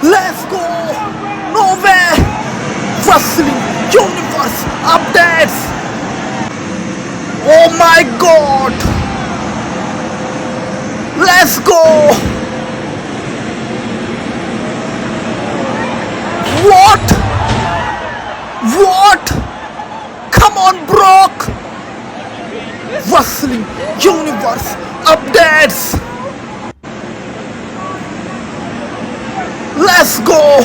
Let's go. No way. Wrestling Universe updates. Oh my God. Let's go. What? What? Come on, Brock. Wrestling Universe updates. Let's go.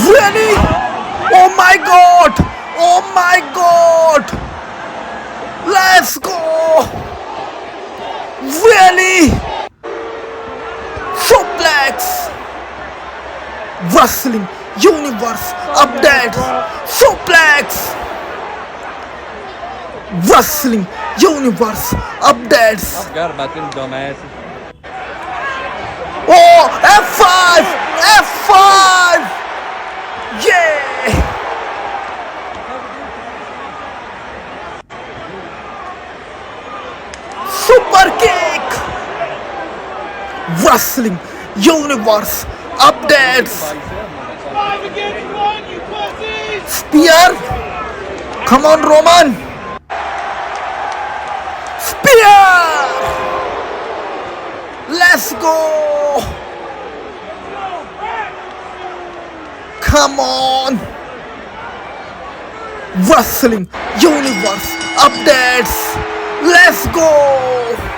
Really? Oh my God. Oh my God. Let's go. Really? Suplex. Wrestling Universe updates. Suplex. Wrestling Universe updates. I forgot about them dumbasses. Oh, F5! F5! Yeah! Super kick! Wrestling Universe updates. Spear! Come on, Roman! Spear! Let's go! Come on! Wrestling Universe updates! Let's go!